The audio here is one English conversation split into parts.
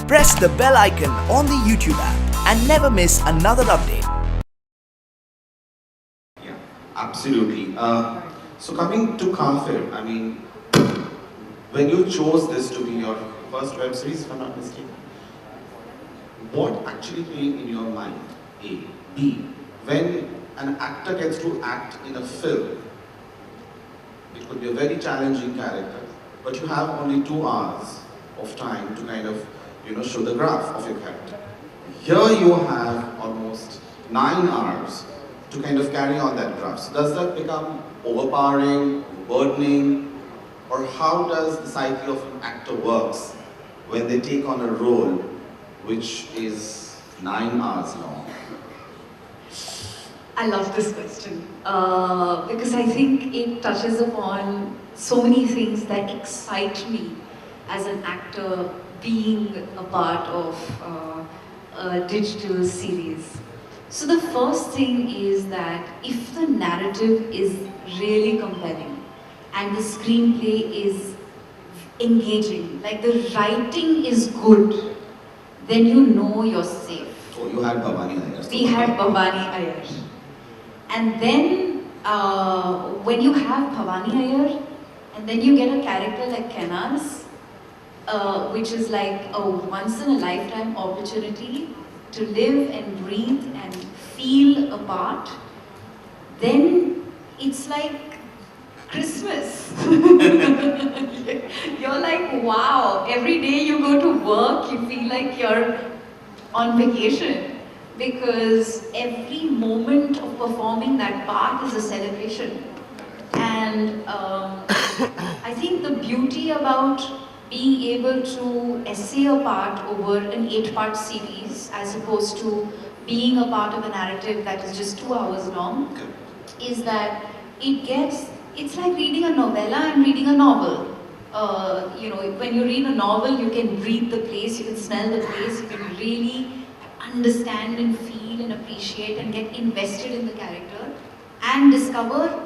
Press the bell icon on the YouTube app and never miss another update. Yeah, absolutely. So coming to Kafir, I mean, when you chose this to be your first web series, if I'm not mistaken, what actually came in your mind? A. B. When an actor gets to act in a film, it could be a very challenging character, but you have only 2 hours of time to kind of, show the graph of your character. Here you have almost 9 hours to kind of carry on that graph. So does that become overpowering, burdening, or how does the psyche of an actor works when they take on a role which is 9 hours long? I love this question because I think it touches upon so many things that excite me as an actor being a part of a digital series. So the first thing is that if the narrative is really compelling and the screenplay is engaging, like the writing is good, then you know you're safe. So you had Bhavani Iyer. We had Bhavani Iyer. And then when you have Bhavani Iyer, and then you get a character like Kenas, which is like a once-in-a-lifetime opportunity to live and breathe and feel a part, then it's like Christmas. You're like, wow, every day you go to work, you feel like you're on vacation because every moment of performing that part is a celebration. And I think the beauty about being able to essay a part over an 8-part series as opposed to being a part of a narrative that is just 2 hours long is that it's like reading a novella and reading a novel. When you read a novel, you can breathe the place, you can smell the place, you can really understand and feel and appreciate and get invested in the character and discover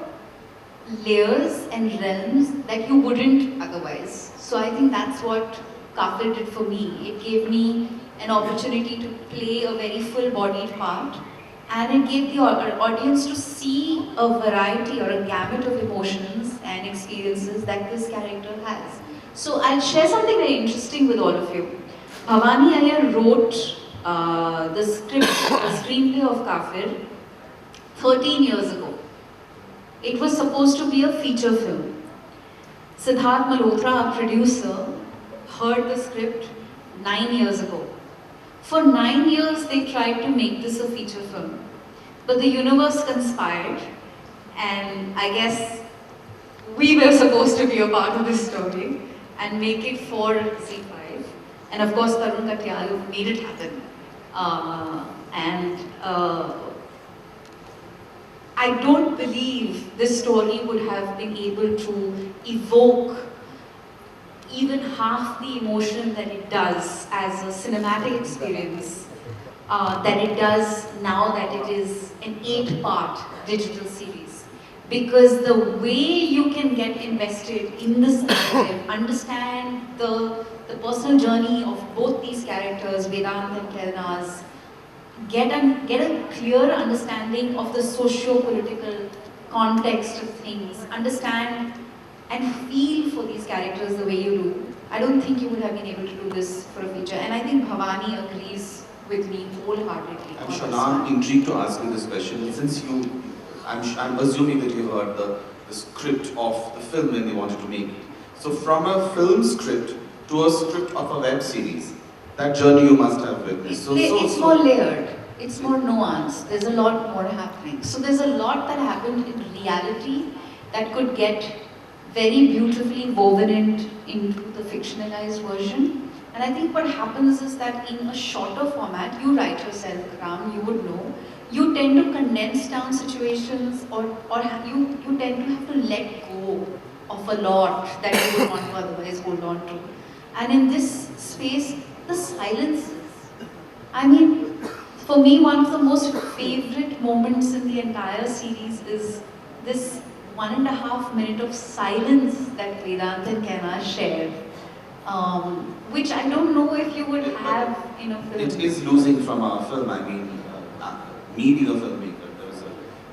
layers and realms that you wouldn't otherwise. So I think that's what Kafir did for me. It gave me an opportunity to play a very full-bodied part, and it gave the audience to see a variety or a gamut of emotions and experiences that this character has. So I'll share something very interesting with all of you. Bhavani Iyer wrote the script, the screenplay of Kafir 13 years ago. It was supposed to be a feature film. Siddharth Malhotra, our producer, heard the script 9 years ago. For 9 years, they tried to make this a feature film. But the universe conspired, and I guess we were supposed to be a part of this story and make it for Z5. And of course, Tarun Katyal made it happen. I don't believe this story would have been able to evoke even half the emotion that it does as a cinematic experience that it does now that it is an 8-part digital series. Because the way you can get invested in this narrative, understand the personal journey of both these characters, Vedant and Kelnaz, get a clear understanding of the socio-political context of things, understand and feel for these characters the way you do. I don't think you would have been able to do this for a feature, and I think Bhavani agrees with me wholeheartedly. I'm sure now I'm intrigued to ask you this question. Since I'm assuming that you heard the script of the film when they wanted to make it. So from a film script to a script of a web series, that journey you must have witnessed. It's more layered, it's more nuanced, there's a lot more happening. So there's a lot that happened in reality that could get very beautifully woven into the fictionalized version. And I think what happens is that in a shorter format, you write yourself, Ram, you would know, you tend to condense down situations or you tend to have to let go of a lot that you would want to otherwise hold on to. And in this space, the silences. I mean, for me, one of the most favorite moments in the entire series is this 1.5 minute of silence that Vedant and Kenna shared which I don't know if you would have in a film. It is losing from our film. I mean, meeting a filmmaker.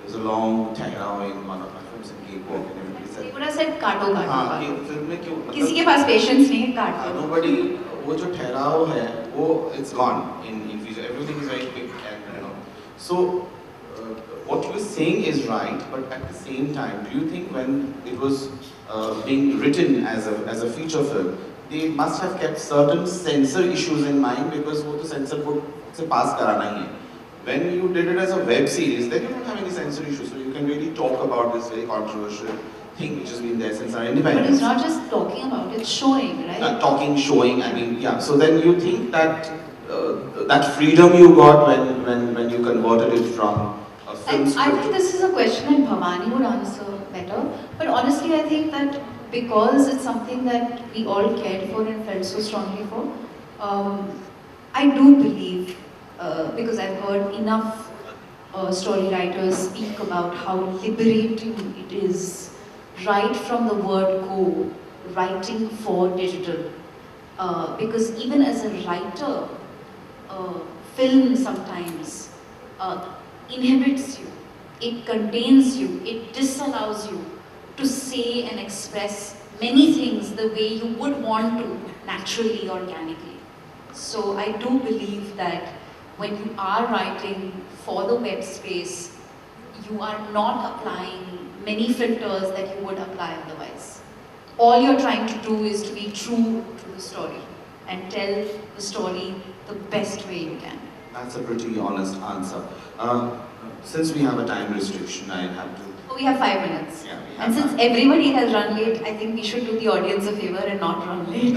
There's a long ठहराव in one of my films in Cakewalk, and everybody said. They would have said काटो काटो हाँ, काटो. ये film में क्यों? किसी के पास patience नहीं है काटो. Nobody, वो जो ठहराव है, वो it's gone in future. Everything is very quick and you know. So what you were saying is right, but at the same time, do you think when it was being written as a feature film, they must have kept certain censor issues in mind because वो तो censor board से pass कराना ही है. When you did it as a web series, then you don't have any censor issues, so you can really talk about this very controversial thing which has been there since our independence. But it's not just talking about, it's showing, right? Talking, showing, I mean, yeah. So then you think that that freedom you got when you converted it from a film script. I think this is a question that Bhavani would answer better. But honestly, I think that because it's something that we all cared for and felt so strongly for, I do believe, because I've heard enough story writers speak about how liberating it is, right from the word go, writing for digital. Because even as a writer, film sometimes inhibits you, it contains you, it disallows you to say and express many things the way you would want to, naturally, organically. So I do believe that when you are writing for the web space, you are not applying many filters that you would apply otherwise. All you're trying to do is to be true to the story and tell the story the best way you can. That's a pretty honest answer. Since we have a time restriction, I have to. We have 5 minutes. Yeah, we have and since everybody has run late, I think we should do the audience a favor and not run late.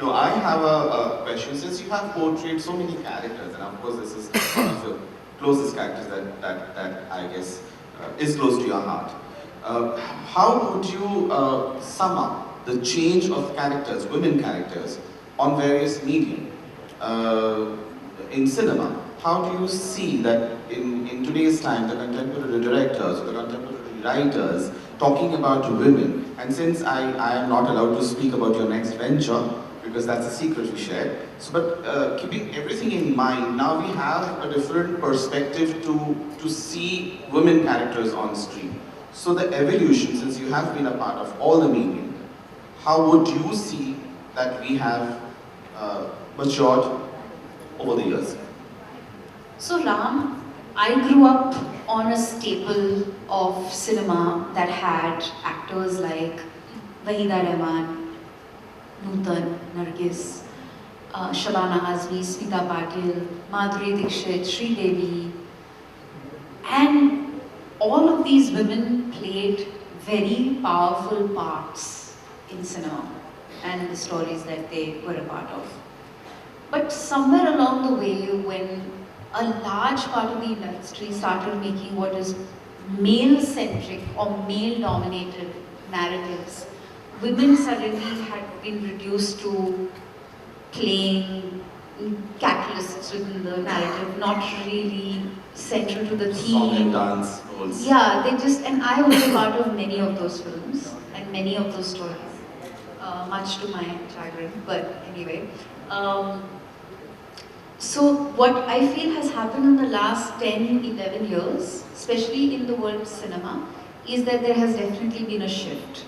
No, I have a question. Since you have portrayed so many characters, and of course this is one of your closest characters that I guess is close to your heart. How would you sum up the change of characters, women characters, on various medium? In cinema, how do you see that in today's time, the contemporary directors, or the contemporary writers, talking about women? And since I am not allowed to speak about your next venture, because that's a secret we share, so, but keeping everything in mind, now we have a different perspective to see women characters on screen. So the evolution, since you have been a part of all the medium, how would you see that we have matured over the years? So Ram, I grew up on a staple of cinema that had actors like Wahida Rehman, Nutan, Nargis, Shabana Azmi, Smita Patil, Madhuri Dixit, Sridevi, and all of these women played very powerful parts in cinema and in the stories that they were a part of. But somewhere along the way, when a large part of the industry started making what is male-centric or male-dominated narratives, women suddenly had been reduced to playing catalysts within the narrative, not really central to the theme. Song and dance roles. Yeah, they just, and I was a part of many of those films and many of those stories, much to my chagrin, but anyway. So what I feel has happened in the last 10, 11 years, especially in the world of cinema, is that there has definitely been a shift.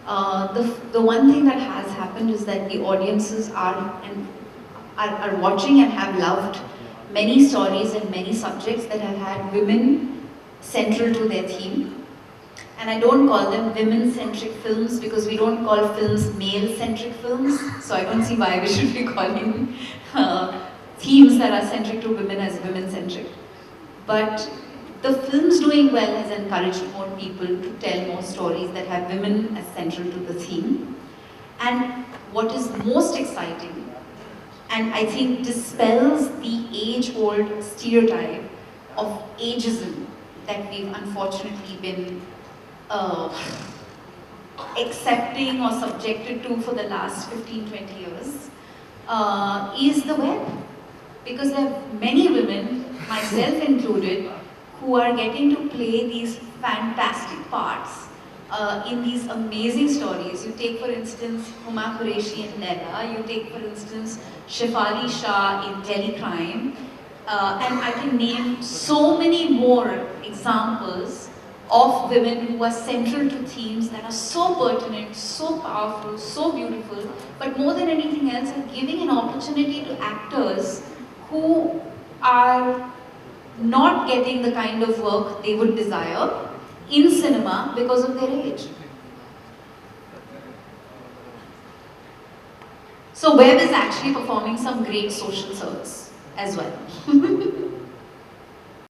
The one thing that has happened is that the audiences are watching and have loved many stories and many subjects that have had women central to their theme. And I don't call them women-centric films because we don't call films male-centric films, so I don't see why we should be calling themes that are centric to women as women-centric. But the films doing well has encouraged more people to tell more stories that have women as central to the theme. And what is most exciting, and I think dispels the age-old stereotype of ageism that we've unfortunately been accepting or subjected to for the last 15, 20 years, is the web. Because there are many women, myself included, who are getting to play these fantastic parts in these amazing stories. You take for instance Huma Qureshi in Leila, you take for instance Shefali Shah in Telecrime, and I can name so many more examples of women who are central to themes that are so pertinent, so powerful, so beautiful, but more than anything else are giving an opportunity to actors who are not getting the kind of work they would desire in cinema because of their age. So Webb is actually performing some great social service as well.